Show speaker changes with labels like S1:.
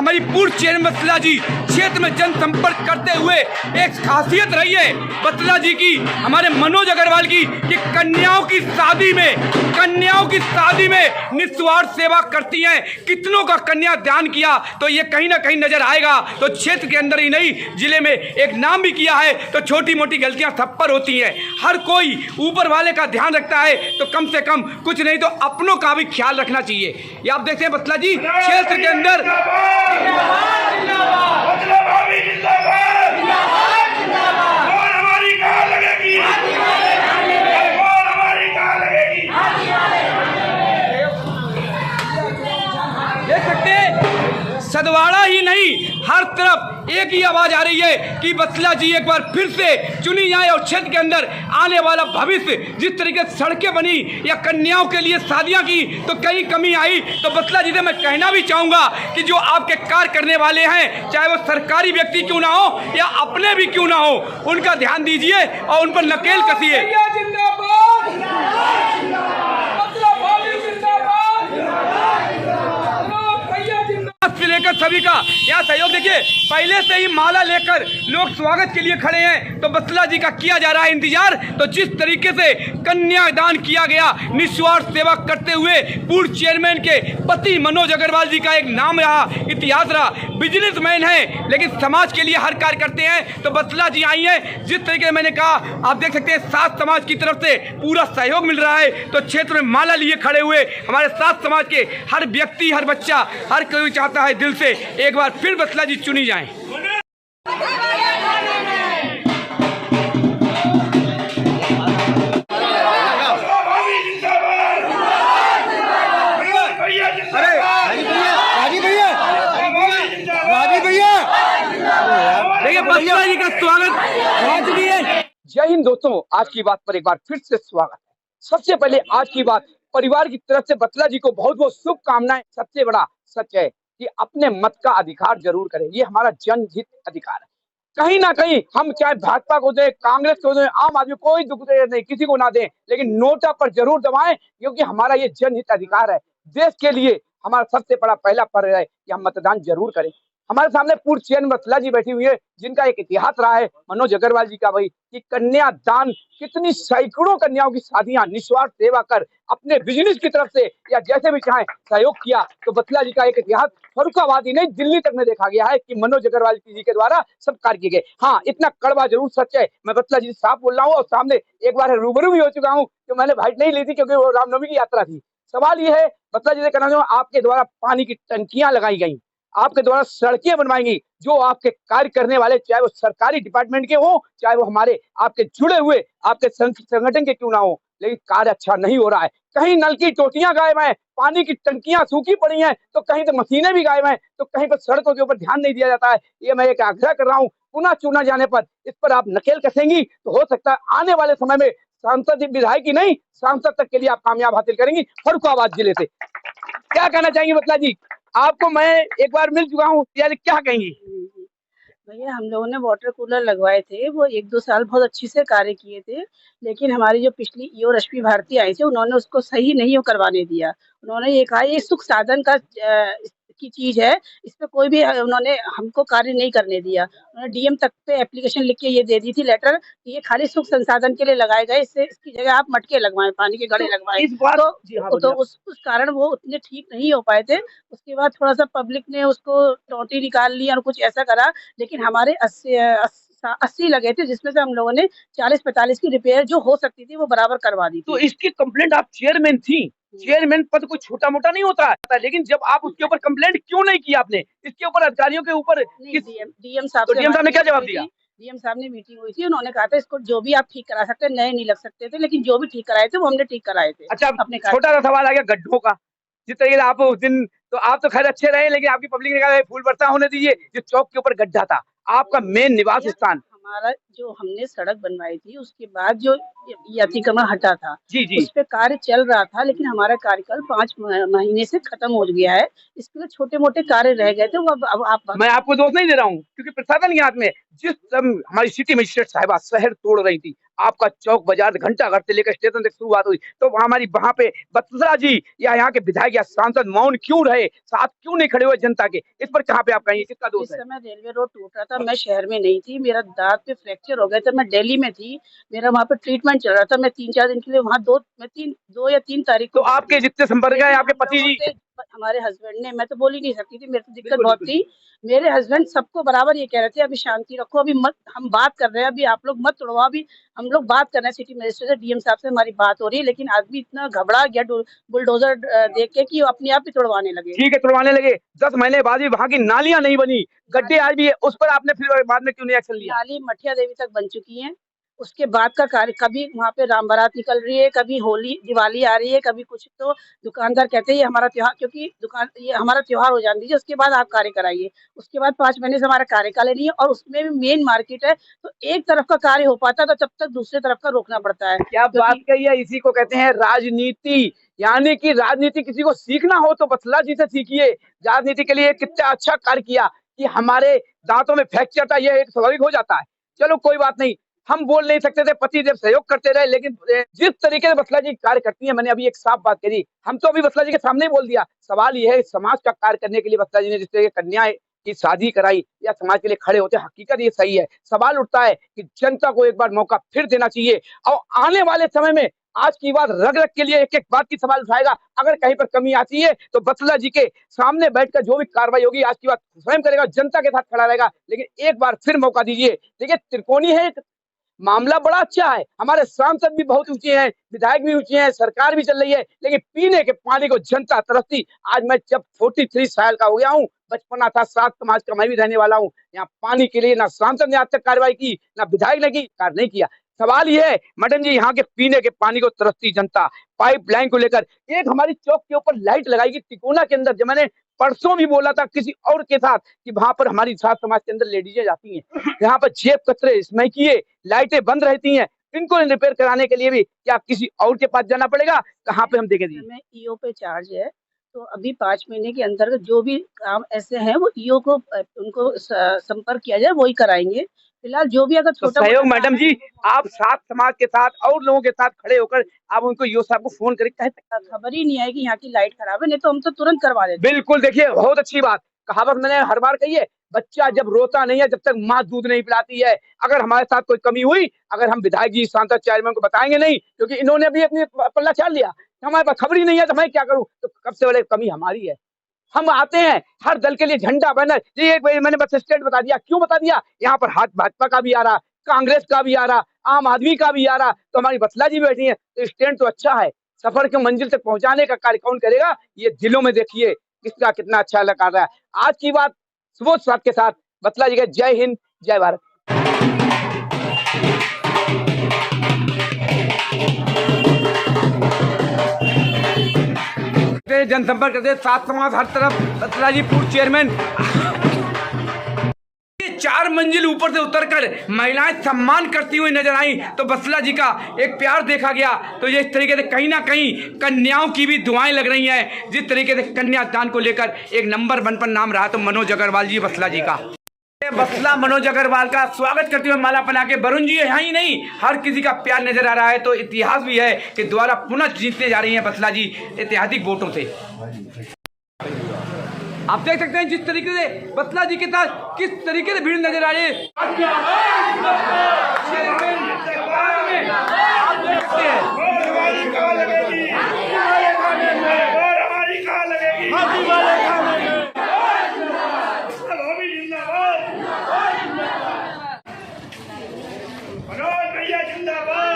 S1: हमारी पूर्व चेयरमैन बत्तला जी क्षेत्र में जनसंपर्क करते हुए एक खासियत रही है बत्तला जी की, हमारे मनोज अग्रवाल की, कि कन्याओं की शादी में निस्वार्थ सेवा करती हैं। कितनों का कन्या दान किया तो ये कहीं ना कहीं नजर आएगा। तो क्षेत्र के अंदर ही नहीं, जिले में एक नाम भी किया है। तो छोटी मोटी गलतियां सब पर होती हैं, हर कोई ऊपर वाले का ध्यान रखता है, तो कम से कम कुछ नहीं तो अपनों का भी ख्याल रखना चाहिए। ये आप देखते हैं बत्तला जी क्षेत्र के अंदर देख सकते हैं, सदवाड़ा ही नहीं हर तरफ एक ही आवाज आ रही है कि बत्तला जी एक बार फिर से चुनी जाए और क्षेत्र के अंदर आने वाला भविष्य, जिस तरीके से सड़कें बनी या कन्याओं के लिए शादियां की तो कहीं कमी आई। तो बत्तला जी से मैं कहना भी चाहूंगा कि जो आपके कार्य करने वाले हैं, चाहे वो सरकारी व्यक्ति क्यों ना हो या अपने भी क्यों ना हो, उनका ध्यान दीजिए और उन पर नकेल कसिए। लेकर सभी का यहाँ सहयोग देखिए, पहले से ही माला लेकर लोग स्वागत के लिए खड़े हैं। तो बत्तला जी का किया जा रहा है इंतजार। तो जिस तरीके से कन्यादान किया गया, निस्वार्थ सेवा करते हुए पूर्व चेयरमैन के पति मनोज अग्रवाल जी का एक नाम रहा, इतिहास रहा। बिजनेसमैन है लेकिन समाज के लिए हर कार्य करते हैं। तो बत्तला जी आई हैं, जिस तरीके से मैंने कहा, आप देख सकते हैं सात समाज की तरफ से पूरा सहयोग मिल रहा है। तो क्षेत्र में माला लिए खड़े हुए हमारे सात समाज के हर व्यक्ति, हर बच्चा, हर कोई चाहता है दिल से एक बार फिर बत्तला जी चुनी जाएं। देखिए बत्तला जी का स्वागत। जय हिंद दोस्तों, आज की बात पर एक बार फिर से स्वागत है। सबसे पहले आज की बात परिवार की तरफ से बत्तला जी को बहुत बहुत शुभकामनाएं। सबसे बड़ा सच है कि अपने मत का अधिकार जरूर करें, ये हमारा जनहित अधिकार है। कहीं ना कहीं हम चाहे भाजपा को दें, कांग्रेस को दें, आम आदमी, कोई दुख नहीं, किसी को ना दें, लेकिन नोटा पर जरूर दबाएं, क्योंकि हमारा ये जनहित अधिकार है। देश के लिए हमारा सबसे बड़ा पहला फर्ज है कि हम मतदान जरूर करें। हमारे सामने पूर्व चेयरमैन बत्तला जी बैठी हुई है, जिनका एक इतिहास रहा है मनोज अग्रवाल जी का, वही कि कन्यादान, कितनी सैकड़ों कन्याओं की शादियां निस्वार्थ सेवा कर अपने बिजनेस की तरफ से या जैसे भी चाहे सहयोग किया। तो बत्तला जी का एक इतिहास फर्रुखाबाद ही नहीं, दिल्ली तक में देखा गया है कि मनोज अग्रवाल जी के द्वारा सब कार्य किए गए। हाँ, इतना कड़वा जरूर सच है, मैं बत्तला जी साफ बोल रहा हूँ और सामने एक बार रूबरू भी हो चुका हूँ, तो मैंने बाइट नहीं ली थी क्योंकि वो रामनवमी की यात्रा थी। सवाल ये है बत्तला जी से कहना चाहूँ, आपके द्वारा पानी की टंकियां लगाई गई, आपके द्वारा सड़कें बनवाएंगी, जो आपके कार्य करने वाले, चाहे वो सरकारी डिपार्टमेंट के हो, चाहे वो हमारे आपके जुड़े हुए आपके संगठन के क्यों ना हो, लेकिन कार्य अच्छा नहीं हो रहा है। कहीं नल की टोटियां गायब हैं, पानी की टंकियां सूखी पड़ी हैं, तो कहीं तो मशीनें भी गायब हैं, तो कहीं पर सड़कों के ऊपर ध्यान नहीं दिया जाता है। ये मैं एक आग्रह कर रहा हूँ, पुनः चुना जाने पर इस पर आप नकेल कसेंगी तो हो सकता है आने वाले समय में सांसद, विधायक ही नहीं, सांसद तक के लिए आप कामयाब हासिल करेंगी फर्रुखाबाद जिले से। क्या कहना चाहेंगे बत्तला जी? आपको मैं एक बार मिल चुका हूँ, यानी क्या कहेंगी?
S2: भैया, हम लोगों ने वाटर कूलर लगवाए थे, वो 1-2 साल बहुत अच्छे से कार्य किए थे, लेकिन हमारी जो पिछली ईओ रश्मि भारती आई थी, उन्होंने उसको सही नहीं करवाने दिया। उन्होंने ये कहा ये सुख साधन का की चीज है, इस पे कोई भी उन्होंने हमको कार्य नहीं करने दिया। उन्होंने डीएम तक पे एप्लीकेशन लिख के ये दे दी थी लेटर कि ये खाली सुख संसाधन के लिए लगाए गए, इससे इसकी जगह आप मटके लगवाएं, पानी के घड़े लगवाएं। तो उस कारण वो उतने ठीक नहीं हो पाए थे। उसके बाद थोड़ा सा पब्लिक ने उसको टोटी निकाल ली और कुछ ऐसा करा, लेकिन हमारे 80 लगे थे, जिसमें से हम लोगों ने 40-45 की रिपेयर जो हो सकती थी वो बराबर करवा दी थी।
S1: तो इसकी कंप्लेंट, आप चेयरमैन थी, चेयरमैन पद कोई छोटा मोटा नहीं होता है, लेकिन जब आप उसके ऊपर कंप्लेंट क्यों नहीं की आपने? इसके ऊपर अधिकारियों के ऊपर
S2: डीएम साहब,
S1: तो डीएम साहब ने क्या जवाब दिया?
S2: डीएम साहब ने मीटिंग हुई थी, उन्होंने कहा था इसको जो भी आप ठीक करा सकते हैं, नए नहीं लग सकते थे, लेकिन जो भी ठीक कराए थे वो हमने ठीक कराए थे।
S1: अच्छा, अपने छोटा सा सवाल आ गया गड्ढों का। जिस तरीके से आप उस दिन, तो आप तो खैर अच्छे रहे, लेकिन आपकी पब्लिक ने कहा फूल बरसा होने दीजिए, जो चौक के ऊपर गड्ढा था, आपका मेन निवास स्थान,
S2: हमारा जो हमने सड़क बनवाई थी उसके बाद जो ये अतिक्रमण हटा था
S1: जी जी
S2: उस पे कार्य चल रहा था, लेकिन हमारा कार्यकाल 5 महीने से खत्म हो गया है। इसके लिए छोटे-मोटे कार्य रह गए थे, वो अब आप
S1: मैं आपको दोष नहीं दे रहा हूँ क्योंकि प्रशासन के हाथ में जिस समय हमारी सिटी मजिस्ट्रेट साहिबा शहर तोड़ रही थी, आपका चौक बाजार घंटा घर से लेकर स्टेशन तक शुरुआत हुई, तो हमारी वहां पे बत्सला जी या यहाँ के विधायक या सांसद मौन क्यों रहे, साथ क्यों नहीं खड़े हुए जनता के? इस पर कहाँ पे आप कहेंगे, किसका दोष
S2: जिस
S1: है?
S2: समय रेलवे रोड टूट रहा था, मैं शहर में नहीं थी, मेरा दाँत पे फ्रैक्चर हो गया था, मैं दिल्ली में थी, मेरा वहाँ पे ट्रीटमेंट चल रहा था, मैं 3-4 दिन के लिए वहाँ 2 या 3 तारीख
S1: तो
S2: को गई
S1: आपके
S2: थी।
S1: जितने संपर्क है
S2: लेकिन
S1: आपके
S2: हम
S1: पति
S2: लोगों
S1: जी।
S2: से हमारे हस्बैंड ने, मैं तो बोल ही नहीं सकती थी, मेरे को दिक्कत
S1: बिल्कुल
S2: बहुत
S1: बिल्कुल।
S2: थी। मेरे हस्बैंड सबको बराबर ये कह रहे थे, "अभी शांति रखो, अभी मत, हम बात कर रहे हैं, अभी आप लोग मत तोड़वाओ, अभी हम लोग बात कर रहे हैं सिटी मजिस्ट्रेट से, डीएम साहब से हमारी बात हो रही है।" लेकिन आदमी इतना घबरा गया बुलडोज़र देख के कि वो अपने आप ही तोड़वाने लगे।
S1: ठीक है, तुड़वाने लगे, 10 महीने बाद भी वहां की नालियां नहीं बनी, गड्ढे आज भी है, उस पर आपने फिर बाद में क्यों नहीं एक्शन लिया?
S2: नाली मठिया देवी तक बन चुकी हैं। उसके बाद का कार्य, कभी वहाँ पे राम बारात निकल रही है, कभी होली दिवाली आ रही है, कभी कुछ, तो दुकानदार कहते हैं ये हमारा त्योहार, क्योंकि दुकान ये हमारा त्योहार हो जाने दीजिए, उसके बाद आप कार्य कराइए। उसके बाद 5 महीने से हमारा कार्यकाल ही नहीं है और उसमें भी मेन मार्केट है, तो एक तरफ का कार्य हो पाता है तो तब तक दूसरे तरफ का रोकना पड़ता है।
S1: क्या बात
S2: क्योंकि
S1: कही है, इसी को कहते हैं राजनीति। यानी कि राजनीति किसी को सीखना हो तो बत्सला जी से सीखिए। राजनीति के लिए कितना अच्छा कार्य किया कि हमारे दांतों में फ्रैक्चर था, ये एक स्वाभाविक हो जाता है। चलो कोई बात नहीं, हम बोल नहीं सकते थे, पति देव सहयोग करते रहे, लेकिन जिस तरीके से बत्सला जी कार्य करती है, मैंने अभी एक साफ बात कही, हम तो अभी बत्सला जी के सामने ही बोल दिया। सवाल ये है, समाज का कार्य करने के लिए बत्सला जी ने जिस तरह की कन्या की शादी कराई या समाज के लिए खड़े होते, हकीकत ये सही है। सवाल उठता है कि जनता को एक बार मौका फिर देना चाहिए और आने वाले समय में आज की बात रग रग के लिए एक एक बात की सवाल उठाएगा। अगर कहीं पर कमी आती है तो बत्सला जी के सामने बैठकर जो भी कार्रवाई होगी आज की बात स्वयं करेगा, जनता के साथ खड़ा रहेगा। लेकिन एक बार फिर मौका दीजिए। देखिए त्रिकोणी है, मामला बड़ा अच्छा है, हमारे सांसद भी बहुत ऊंचे हैं, विधायक भी ऊंचे हैं, सरकार भी चल रही है, लेकिन पीने के पानी को जनता तरसती। आज मैं जब 43 साल का हो गया हूँ, बचपना था, सात समाज का मैं भी रहने वाला हूँ, यहाँ पानी के लिए ना सांसद ने आज तक कार्रवाई की, ना विधायक ने की, कार्य नहीं किया। सवाल ये है मैडम जी, यहाँ के पीने के पानी को तरसती जनता, पाइपलाइन को लेकर एक हमारी चौक के ऊपर लाइट लगाएगी तिकोना के अंदर, जब मैंने परसों भी बोला था किसी और के साथ कि वहां पर हमारी सात समाज के अंदर लेडीजें जाती हैं, यहाँ पर जेब कतरे इसमें किए, लाइटें बंद रहती हैं, इनको रिपेयर कराने के लिए भी क्या किसी और के पास जाना पड़ेगा? कहाँ पे हम देखें जी?
S2: समय ईओ पे चार्ज है, तो अभी 5 महीने के अंतर्गत जो भी काम ऐसे हैं वो ईओ को उनको संपर्क किया जाए, वही कराएँगे। फिलहाल जो भी अगर
S1: तो
S2: छोटा-मोटा
S1: सहयोग
S2: काम
S1: मैडम
S2: है
S1: जी, आप सात समाज के साथ और लोगों के साथ खड़े होकर आप उनको ईओ साहब को फोन करके कह सकते हैं।
S2: खबर ही नहीं आई कि यहाँ की लाइट खराब है, नहीं तो हम तो तुरंत करवा देते।
S1: बिल्कुल, देखिए बहुत अच्छी बात, कहावत मैंने हर बार कही है, बच्चा जब रोता नहीं है जब तक माँ दूध नहीं पिलाती है। अगर हमारे साथ कोई कमी हुई, अगर हम विधायक जी, सांसद, चेयरमैन को बताएंगे नहीं, क्योंकि इन्होंने भी अपनी पल्ला झाड़ लिया, हमारे पास खबर ही नहीं है तो मैं क्या करूं, तो सबसे बड़ी कमी हमारी है। हम आते हैं हर दल के लिए झंडा बैनर, ये एक मैंने बस स्टैंड बता दिया, क्यों बता दिया, यहाँ पर हाथ भाजपा का भी आ रहा, कांग्रेस का भी आ रहा, आम आदमी का भी आ रहा, तो हमारी बत्सला जी बैठी है, तो स्टैंड तो अच्छा है, सफर के मंजिल तक पहुंचाने का कार्य कौन करेगा, ये दिलों में देखिए किसका कितना अच्छा लगा रहा है। आज की बात सुबोध साहब के साथ बत्सला जी के। जय हिंद, जय भारत। जनसंपर्क करते सात समाज हर तरफ, बत्सला जी पूर्व चेयरमैन। 4 मंजिल ऊपर से उतरकर महिलाएं सम्मान करती हुई नजर आई, तो बत्सला जी का एक प्यार देखा गया। तो ये इस तरीके से कहीं ना कहीं कन्याओं की भी दुआएं लग रही हैं, जिस तरीके से कन्यादान को लेकर एक नंबर 1 पर नाम रहा, तो मनोज अग्रवाल जी बत्सला जी का। बत्सला मनोज अग्रवाल का स्वागत करते हुए माला पहना के वरुण जी यहाँ ही नहीं, हर किसी का प्यार नजर आ रहा है। तो इतिहास भी है कि द्वारा पुनः जीतने जा रही हैं बत्सला जी ऐतिहासिक वोटों से। आप देख सकते हैं जिस तरीके से बत्सला जी के साथ किस तरीके से भीड़ नजर आ रही है। आप देखते हैं
S3: मनोज भैया जिंदाबाद।